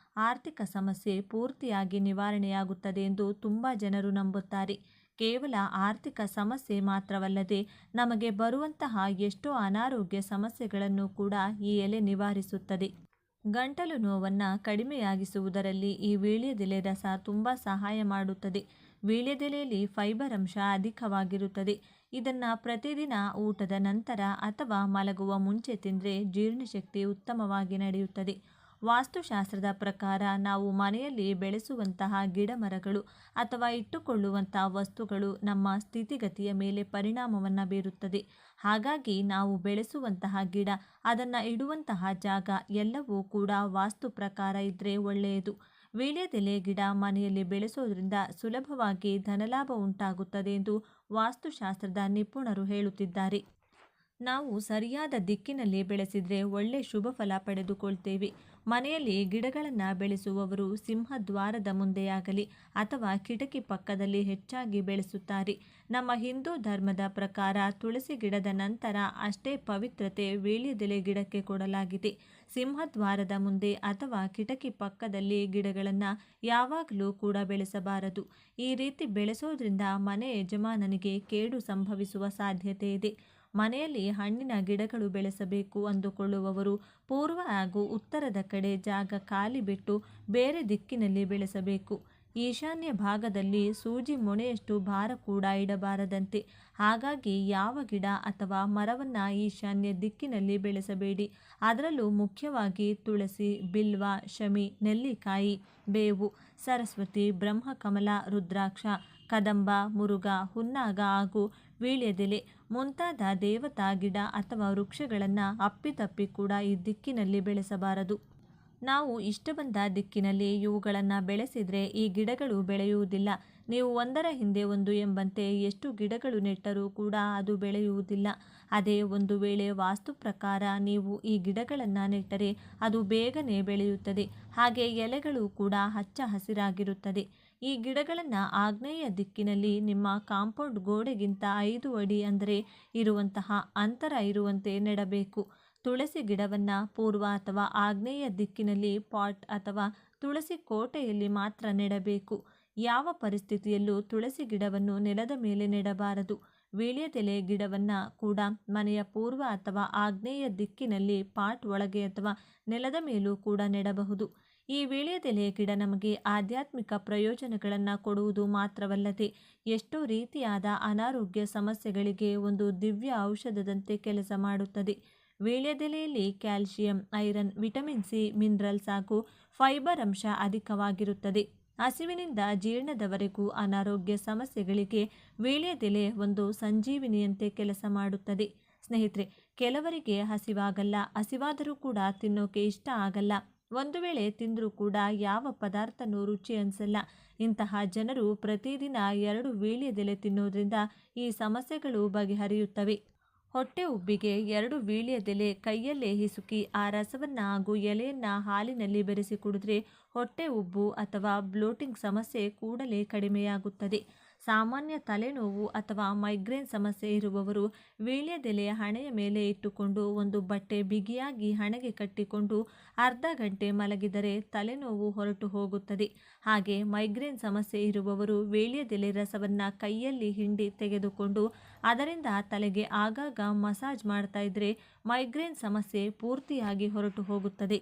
ಆರ್ಥಿಕ ಸಮಸ್ಯೆ ಪೂರ್ತಿಯಾಗಿ ನಿವಾರಣೆಯಾಗುತ್ತದೆ ಎಂದು ತುಂಬ ಜನರು ನಂಬುತ್ತಾರೆ. ಕೇವಲ ಆರ್ಥಿಕ ಸಮಸ್ಯೆ ಮಾತ್ರವಲ್ಲದೆ ನಮಗೆ ಬರುವಂತಹ ಎಷ್ಟೋ ಅನಾರೋಗ್ಯ ಸಮಸ್ಯೆಗಳನ್ನು ಕೂಡ ಈ ಎಲೆ ನಿವಾರಿಸುತ್ತದೆ. ಗಂಟಲು ನೋವನ್ನು ಕಡಿಮೆಯಾಗಿಸುವುದರಲ್ಲಿ ಈ ವೀಳ್ಯದೆಲೆ ರಸ ತುಂಬ ಸಹಾಯ ಮಾಡುತ್ತದೆ. ವೀಳ್ಯದೆಲೆಯಲ್ಲಿ ಫೈಬರ್ ಅಂಶ ಅಧಿಕವಾಗಿರುತ್ತದೆ. ಇದನ್ನು ಪ್ರತಿದಿನ ಊಟದ ನಂತರ ಅಥವಾ ಮಲಗುವ ಮುಂಚೆ ತಿಂದರೆ ಜೀರ್ಣಶಕ್ತಿ ಉತ್ತಮವಾಗಿ ನಡೆಯುತ್ತದೆ. ವಾಸ್ತುಶಾಸ್ತ್ರದ ಪ್ರಕಾರ ನಾವು ಮನೆಯಲ್ಲಿ ಬೆಳೆಸುವಂತಹ ಗಿಡ ಮರಗಳು ಅಥವಾ ಇಟ್ಟುಕೊಳ್ಳುವಂಥ ವಸ್ತುಗಳು ನಮ್ಮ ಸ್ಥಿತಿಗತಿಯ ಮೇಲೆ ಪರಿಣಾಮವನ್ನು ಬೀರುತ್ತದೆ. ಹಾಗಾಗಿ ನಾವು ಬೆಳೆಸುವಂತಹ ಗಿಡ, ಅದನ್ನು ಇಡುವಂತಹ ಜಾಗ ಎಲ್ಲವೂ ಕೂಡ ವಾಸ್ತು ಪ್ರಕಾರ ಇದ್ದರೆ ಒಳ್ಳೆಯದು. ವೀಳ್ಯದೆಲೆ ಗಿಡ ಮನೆಯಲ್ಲಿ ಬೆಳೆಸೋದ್ರಿಂದ ಸುಲಭವಾಗಿ ಧನಲಾಭ ಉಂಟಾಗುತ್ತದೆ ಎಂದು ವಾಸ್ತುಶಾಸ್ತ್ರದ ನಿಪುಣರು ಹೇಳುತ್ತಿದ್ದಾರೆ. ನಾವು ಸರಿಯಾದ ದಿಕ್ಕಿನಲ್ಲಿ ಬೆಳೆಸಿದರೆ ಒಳ್ಳೆ ಶುಭ ಫಲ ಪಡೆದುಕೊಳ್ತೇವೆ. ಮನೆಯಲ್ಲಿ ಗಿಡಗಳನ್ನು ಬೆಳೆಸುವವರು ಸಿಂಹದ್ವಾರದ ಮುಂದೆಯಾಗಲಿ ಅಥವಾ ಕಿಟಕಿ ಪಕ್ಕದಲ್ಲಿ ಹೆಚ್ಚಾಗಿ ಬೆಳೆಸುತ್ತಾರೆ. ನಮ್ಮ ಹಿಂದೂ ಧರ್ಮದ ಪ್ರಕಾರ ತುಳಸಿ ಗಿಡದ ನಂತರ ಅಷ್ಟೇ ಪವಿತ್ರತೆ ವೀಳ್ಯದೆಲೆ ಗಿಡಕ್ಕೆ ಕೊಡಲಾಗಿದೆ. ಸಿಂಹದ್ವಾರದ ಮುಂದೆ ಅಥವಾ ಕಿಟಕಿ ಪಕ್ಕದಲ್ಲಿ ಗಿಡಗಳನ್ನು ಯಾವಾಗಲೂ ಕೂಡ ಬೆಳೆಸಬಾರದು. ಈ ರೀತಿ ಬೆಳೆಸೋದ್ರಿಂದ ಮನೆ ಯಜಮಾನನಿಗೆ ಕೇಡು ಸಂಭವಿಸುವ ಸಾಧ್ಯತೆ ಇದೆ. ಮನೆಯಲ್ಲಿ ಹಣ್ಣಿನ ಗಿಡಗಳು ಬೆಳೆಸಬೇಕು ಅಂದುಕೊಳ್ಳುವವರು ಪೂರ್ವ ಹಾಗೂ ಉತ್ತರದ ಕಡೆ ಜಾಗ ಖಾಲಿ ಬಿಟ್ಟು ಬೇರೆ ದಿಕ್ಕಿನಲ್ಲಿ ಬೆಳೆಸಬೇಕು. ಈಶಾನ್ಯ ಭಾಗದಲ್ಲಿ ಸೂಜಿ ಮೊನೆಯಷ್ಟು ಭಾರ ಕೂಡ ಇಡಬಾರದಂತೆ. ಹಾಗಾಗಿ ಯಾವ ಗಿಡ ಅಥವಾ ಮರವನ್ನು ಈಶಾನ್ಯ ದಿಕ್ಕಿನಲ್ಲಿ ಬೆಳೆಸಬೇಡಿ. ಅದರಲ್ಲೂ ಮುಖ್ಯವಾಗಿ ತುಳಸಿ, ಬಿಲ್ವ, ಶಮಿ, ನೆಲ್ಲಿಕಾಯಿ, ಬೇವು, ಸರಸ್ವತಿ, ಬ್ರಹ್ಮಕಮಲ, ರುದ್ರಾಕ್ಷ, ಕದಂಬ, ಮುರುಘ, ಹುನ್ನಾಗ ಹಾಗೂ ವೀಳ್ಯದೆಲೆ ಮುಂತಾದ ದೇವತಾ ಗಿಡ ಅಥವಾ ವೃಕ್ಷಗಳನ್ನು ಅಪ್ಪಿತಪ್ಪಿ ಕೂಡ ಈ ದಿಕ್ಕಿನಲ್ಲಿ ಬೆಳೆಸಬಾರದು. ನಾವು ಇಷ್ಟ ಬಂದ ದಿಕ್ಕಿನಲ್ಲಿ ಇವುಗಳನ್ನು ಬೆಳೆಸಿದರೆ ಈ ಗಿಡಗಳು ಬೆಳೆಯುವುದಿಲ್ಲ. ನೀವು ಒಂದರ ಹಿಂದೆ ಒಂದು ಎಂಬಂತೆ ಎಷ್ಟು ಗಿಡಗಳು ನೆಟ್ಟರೂ ಕೂಡ ಅದು ಬೆಳೆಯುವುದಿಲ್ಲ. ಅದೇ ಒಂದು ವೇಳೆ ವಾಸ್ತು ಪ್ರಕಾರ ನೀವು ಈ ಗಿಡಗಳನ್ನು ನೆಟ್ಟರೆ ಅದು ಬೇಗನೆ ಬೆಳೆಯುತ್ತದೆ. ಹಾಗೆ ಎಲೆಗಳು ಕೂಡ ಹಚ್ಚ ಹಸಿರಾಗಿರುತ್ತದೆ. ಈ ಗಿಡಗಳನ್ನು ಆಗ್ನೇಯ ದಿಕ್ಕಿನಲ್ಲಿ ನಿಮ್ಮ ಕಾಂಪೌಂಡ್ ಗೋಡೆಗಿಂತ 5 ಅಡಿ ಅಂದರೆ ಇರುವಂತಹ ಅಂತರ ಇರುವಂತೆ ನೆಡಬೇಕು. ತುಳಸಿ ಗಿಡವನ್ನು ಪೂರ್ವ ಅಥವಾ ಆಗ್ನೇಯ ದಿಕ್ಕಿನಲ್ಲಿ ಪಾಟ್ ಅಥವಾ ತುಳಸಿ ಕೋಟೆಯಲ್ಲಿ ಮಾತ್ರ ನೆಡಬೇಕು. ಯಾವ ಪರಿಸ್ಥಿತಿಯಲ್ಲೂ ತುಳಸಿ ಗಿಡವನ್ನು ನೆಲದ ಮೇಲೆ ನೆಡಬಾರದು. ವೀಳ್ಯದೆಲೆ ಗಿಡವನ್ನು ಕೂಡ ಮನೆಯ ಪೂರ್ವ ಅಥವಾ ಆಗ್ನೇಯ ದಿಕ್ಕಿನಲ್ಲಿ ಪಾಟ್ ಒಳಗೆ ಅಥವಾ ನೆಲದ ಮೇಲೂ ಕೂಡ ನೆಡಬಹುದು. ಈ ವೀಳ್ಯದೆಲೆ ಗಿಡ ನಮಗೆ ಆಧ್ಯಾತ್ಮಿಕ ಪ್ರಯೋಜನಗಳನ್ನು ಕೊಡುವುದು ಮಾತ್ರವಲ್ಲದೆ ಎಷ್ಟೋ ರೀತಿಯಾದ ಅನಾರೋಗ್ಯ ಸಮಸ್ಯೆಗಳಿಗೆ ಒಂದು ದಿವ್ಯ ಔಷಧದಂತೆ ಕೆಲಸ ಮಾಡುತ್ತದೆ. ವೀಳ್ಯದೆಲೆಯಲ್ಲಿ calcium, iron, vitamin C, minerals ಹಾಗೂ ಫೈಬರ್ ಅಂಶ ಅಧಿಕವಾಗಿರುತ್ತದೆ. ಹಸಿವಿನಿಂದ ಜೀರ್ಣದವರೆಗೂ ಅನಾರೋಗ್ಯ ಸಮಸ್ಯೆಗಳಿಗೆ ವೀಳ್ಯದೆಲೆ ಒಂದು ಸಂಜೀವಿನಿಯಂತೆ ಕೆಲಸ ಮಾಡುತ್ತದೆ. ಸ್ನೇಹಿತರೆ, ಕೆಲವರಿಗೆ ಹಸಿವಾಗಲ್ಲ, ಹಸಿವಾದರೂ ಕೂಡ ತಿನ್ನೋಕೆ ಇಷ್ಟ ಆಗಲ್ಲ, ಒಂದು ವೇಳೆ ತಿಂದರೂ ಕೂಡ ಯಾವ ಪದಾರ್ಥನೂ ರುಚಿ ಅನಿಸಲ್ಲ. ಇಂತಹ ಜನರು ಪ್ರತಿದಿನ 2 ವೀಳ್ಯದೆಲೆ ತಿನ್ನೋದ್ರಿಂದ ಈ ಸಮಸ್ಯೆಗಳು ಬಗೆಹರಿಯುತ್ತವೆ. ಹೊಟ್ಟೆ ಉಬ್ಬಿಗೆ 2 ವೀಳ್ಯದೆಲೆ ಕೈಯಲ್ಲೇ ಹಿಸುಕಿ ಆ ರಸವನ್ನು ಹಾಗೂ ಎಲೆಯನ್ನು ಹಾಲಿನಲ್ಲಿ ಬೆರೆಸಿ ಕುಡಿದ್ರೆ ಹೊಟ್ಟೆ ಉಬ್ಬು ಅಥವಾ ಬ್ಲೋಟಿಂಗ್ ಸಮಸ್ಯೆ ಕೂಡಲೇ ಕಡಿಮೆಯಾಗುತ್ತದೆ. ಸಾಮಾನ್ಯ ತಲೆನೋವು ಅಥವಾ ಮೈಗ್ರೇನ್ ಸಮಸ್ಯೆ ಇರುವವರು ವೀಳ್ಯದೆಲೆ ಹಣೆಯ ಮೇಲೆ ಇಟ್ಟುಕೊಂಡು ಒಂದು ಬಟ್ಟೆ ಬಿಗಿಯಾಗಿ ಹಣೆಗೆ ಕಟ್ಟಿಕೊಂಡು ಅರ್ಧ ಗಂಟೆ ಮಲಗಿದರೆ ತಲೆನೋವು ಹೊರಟು ಹೋಗುತ್ತದೆ. ಹಾಗೆ ಮೈಗ್ರೇನ್ ಸಮಸ್ಯೆ ಇರುವವರು ವೀಳ್ಯದೆಲೆ ರಸವನ್ನು ಕೈಯಲ್ಲಿ ಹಿಂಡಿ ತೆಗೆದುಕೊಂಡು ಅದರಿಂದ ತಲೆಗೆ ಆಗಾಗ ಮಸಾಜ್ ಮಾಡ್ತಾ ಇದ್ರೆ ಮೈಗ್ರೇನ್ ಸಮಸ್ಯೆ ಪೂರ್ತಿಯಾಗಿ ಹೊರಟು ಹೋಗುತ್ತದೆ.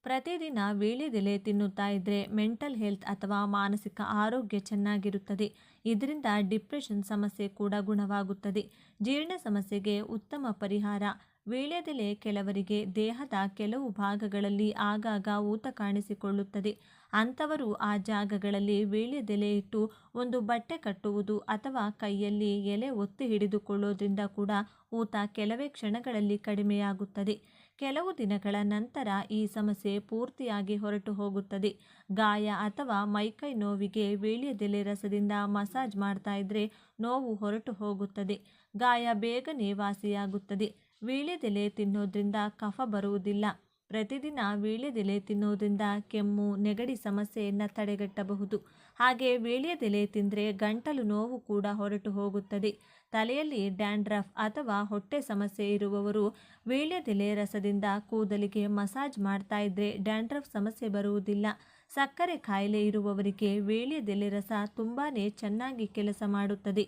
ಪ್ರತಿದಿನ ವೀಳ್ಯದೆಲೆ ತಿನ್ನುತ್ತಾ ಇದ್ದರೆ ಮೆಂಟಲ್ ಹೆಲ್ತ್ ಅಥವಾ ಮಾನಸಿಕ ಆರೋಗ್ಯ ಚೆನ್ನಾಗಿರುತ್ತದೆ. ಇದರಿಂದ ಡಿಪ್ರೆಷನ್ ಸಮಸ್ಯೆ ಕೂಡ ಗುಣವಾಗುತ್ತದೆ. ಜೀರ್ಣ ಸಮಸ್ಯೆಗೆ ಉತ್ತಮ ಪರಿಹಾರ ವೀಳ್ಯದೆಲೆ. ಕೆಲವರಿಗೆ ದೇಹದ ಕೆಲವು ಭಾಗಗಳಲ್ಲಿ ಆಗಾಗ ಊತ ಕಾಣಿಸಿಕೊಳ್ಳುತ್ತದೆ. ಅಂಥವರು ಆ ಜಾಗಗಳಲ್ಲಿ ವೀಳ್ಯದೆಲೆ ಇಟ್ಟು ಒಂದು ಬಟ್ಟೆ ಕಟ್ಟುವುದು ಅಥವಾ ಕೈಯಲ್ಲಿ ಎಲೆ ಒತ್ತಿ ಹಿಡಿದುಕೊಳ್ಳೋದ್ರಿಂದ ಕೂಡ ಊತ ಕೆಲವೇ ಕ್ಷಣಗಳಲ್ಲಿ ಕಡಿಮೆಯಾಗುತ್ತದೆ. ಕೆಲವು ದಿನಗಳ ನಂತರ ಈ ಸಮಸ್ಯೆ ಪೂರ್ತಿಯಾಗಿ ಹೊರಟು ಹೋಗುತ್ತದೆ. ಗಾಯ ಅಥವಾ ಮೈಕೈ ನೋವಿಗೆ ವೀಳ್ಯದೆಲೆ ರಸದಿಂದ ಮಸಾಜ್ ಮಾಡ್ತಾ ಇದ್ರೆ ನೋವು ಹೊರಟು ಹೋಗುತ್ತದೆ. ಗಾಯ ಬೇಗನೆ ವಾಸಿಯಾಗುತ್ತದೆ. ವೀಳ್ಯದೆಲೆ ತಿನ್ನೋದ್ರಿಂದ ಕಫ ಬರುವುದಿಲ್ಲ. ಪ್ರತಿದಿನ ವೀಳ್ಯದೆಲೆ ತಿನ್ನೋದ್ರಿಂದ ಕೆಮ್ಮು, ನೆಗಡಿ ಸಮಸ್ಯೆಯನ್ನು ತಡೆಗಟ್ಟಬಹುದು. ಹಾಗೆ ವೀಳ್ಯದೆಲೆ ತಿಂದರೆ ಗಂಟಲು ನೋವು ಕೂಡ ಹೊರಟು ಹೋಗುತ್ತದೆ. ತಲೆಯಲ್ಲಿ ಡ್ಯಾಂಡ್ರಫ್ ಅಥವಾ ಹೊಟ್ಟೆ ಸಮಸ್ಯೆ ಇರುವವರು ವೀಳ್ಯದೆಲೆ ರಸದಿಂದ ಕೂದಲಿಗೆ ಮಸಾಜ್ ಮಾಡ್ತಾ ಇದ್ರೆ ಡ್ಯಾಂಡ್ರಫ್ ಸಮಸ್ಯೆ ಬರುವುದಿಲ್ಲ. ಸಕ್ಕರೆ ಕಾಯಿಲೆ ಇರುವವರಿಗೆ ವೀಳ್ಯದೆಲೆ ರಸ ತುಂಬಾನೇ ಚೆನ್ನಾಗಿ ಕೆಲಸ ಮಾಡುತ್ತದೆ.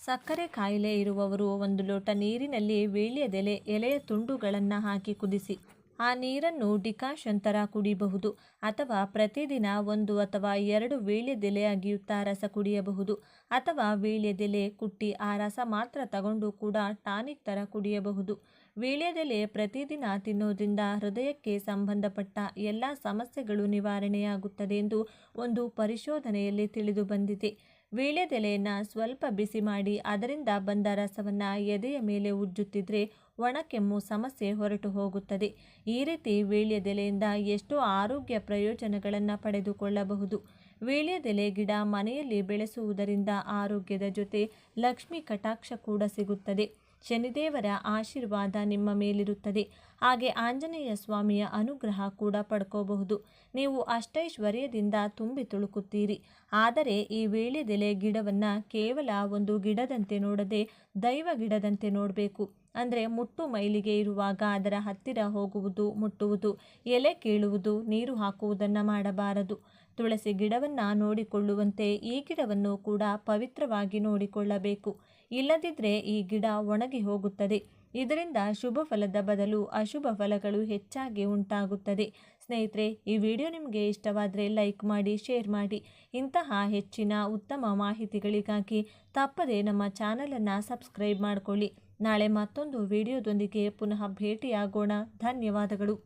ಸಕ್ಕರೆ ಕಾಯಿಲೆ ಇರುವವರು 1 ಲೋಟ ನೀರಿನಲ್ಲಿ ವೀಳ್ಯದೆಲೆ ಎಲೆಯ ತುಂಡುಗಳನ್ನು ಹಾಕಿ ಕುದಿಸಿ ಆ ನೀರನ್ನು ಡಿಕಾಷನ್ ಥರ ಕುಡಿಯಬಹುದು. ಅಥವಾ ಪ್ರತಿದಿನ 1 ಅಥವಾ 2 ವೀಳ್ಯದೆಲೆ ಅಗಿಯುತ್ತಾ ರಸ ಕುಡಿಯಬಹುದು. ಅಥವಾ ವೀಳ್ಯದೆಲೆ ಕುಟ್ಟಿ ಆ ರಸ ಮಾತ್ರ ತಗೊಂಡು ಕೂಡ ಟಾನಿಕ್ ಥರ ಕುಡಿಯಬಹುದು. ವೀಳ್ಯದೆಲೆ ಪ್ರತಿದಿನ ತಿನ್ನೋದ್ರಿಂದ ಹೃದಯಕ್ಕೆ ಸಂಬಂಧಪಟ್ಟ ಎಲ್ಲ ಸಮಸ್ಯೆಗಳು ನಿವಾರಣೆಯಾಗುತ್ತದೆ ಎಂದು ಒಂದು ಪರಿಶೋಧನೆಯಲ್ಲಿ ತಿಳಿದು ಬಂದಿದೆ. ವೀಳ್ಯದೆಲೆಯನ್ನು ಸ್ವಲ್ಪ ಬಿಸಿ ಮಾಡಿ ಅದರಿಂದ ಬಂದ ರಸವನ್ನು ಎದೆಯ ಮೇಲೆ ಉಜ್ಜುತ್ತಿದ್ರೆ ಒಣಕೆಮ್ಮು ಸಮಸ್ಯೆ ಹೊರಟು ಹೋಗುತ್ತದೆ. ಈ ರೀತಿ ವೀಳ್ಯದೆಲೆಯಿಂದ ಎಷ್ಟೋ ಆರೋಗ್ಯ ಪ್ರಯೋಜನಗಳನ್ನು ಪಡೆದುಕೊಳ್ಳಬಹುದು. ವೀಳ್ಯದೆಲೆ ಗಿಡ ಮನೆಯಲ್ಲಿ ಬೆಳೆಸುವುದರಿಂದ ಆರೋಗ್ಯದ ಜೊತೆ ಲಕ್ಷ್ಮಿ ಕಟಾಕ್ಷ ಕೂಡ ಸಿಗುತ್ತದೆ. ಶನಿದೇವರ ಆಶೀರ್ವಾದ ನಿಮ್ಮ ಮೇಲಿರುತ್ತದೆ. ಹಾಗೆ ಆಂಜನೇಯ ಸ್ವಾಮಿಯ ಅನುಗ್ರಹ ಕೂಡ ಪಡ್ಕೋಬಹುದು. ನೀವು ಅಷ್ಟೈಶ್ವರ್ಯದಿಂದ ತುಂಬಿ ತುಳುಕುತ್ತೀರಿ. ಆದರೆ ಈ ವೀಳ್ಯದೆಲೆ ಗಿಡವನ್ನು ಕೇವಲ ಒಂದು ಗಿಡದಂತೆ ನೋಡದೆ ದೈವ ಗಿಡದಂತೆ ನೋಡಬೇಕು. ಅಂದರೆ ಮುಟ್ಟು ಮೈಲಿಗೆ ಇರುವಾಗ ಅದರ ಹತ್ತಿರ ಹೋಗುವುದು, ಮುಟ್ಟುವುದು, ಎಲೆ ಕೀಳುವುದು, ನೀರು ಹಾಕುವುದನ್ನು ಮಾಡಬಾರದು. ತುಳಸಿ ಗಿಡವನ್ನು ನೋಡಿಕೊಳ್ಳುವಂತೆ ಈ ಗಿಡವನ್ನು ಕೂಡ ಪವಿತ್ರವಾಗಿ ನೋಡಿಕೊಳ್ಳಬೇಕು. ಇಲ್ಲದಿದ್ದರೆ ಈ ಗಿಡ ಒಣಗಿ ಹೋಗುತ್ತದೆ. ಇದರಿಂದ ಶುಭ ಫಲದ ಬದಲು ಅಶುಭ ಫಲಗಳು ಹೆಚ್ಚಾಗಿ ಉಂಟಾಗುತ್ತದೆ. ಸ್ನೇಹಿತರೆ, ಈ ವಿಡಿಯೋ ನಿಮಗೆ ಇಷ್ಟವಾದರೆ ಲೈಕ್ ಮಾಡಿ, ಶೇರ್ ಮಾಡಿ. ಇಂತಹ ಹೆಚ್ಚಿನ ಉತ್ತಮ ಮಾಹಿತಿಗಳಿಗಾಗಿ ತಪ್ಪದೆ ನಮ್ಮ ಚಾನಲನ್ನು ಸಬ್ಸ್ಕ್ರೈಬ್ ಮಾಡಿಕೊಳ್ಳಿ. ನಾಳೆ ಮತ್ತೊಂದು ವಿಡಿಯೋದೊಂದಿಗೆ ಪುನಃ ಭೇಟಿಯಾಗೋಣ. ಧನ್ಯವಾದಗಳು.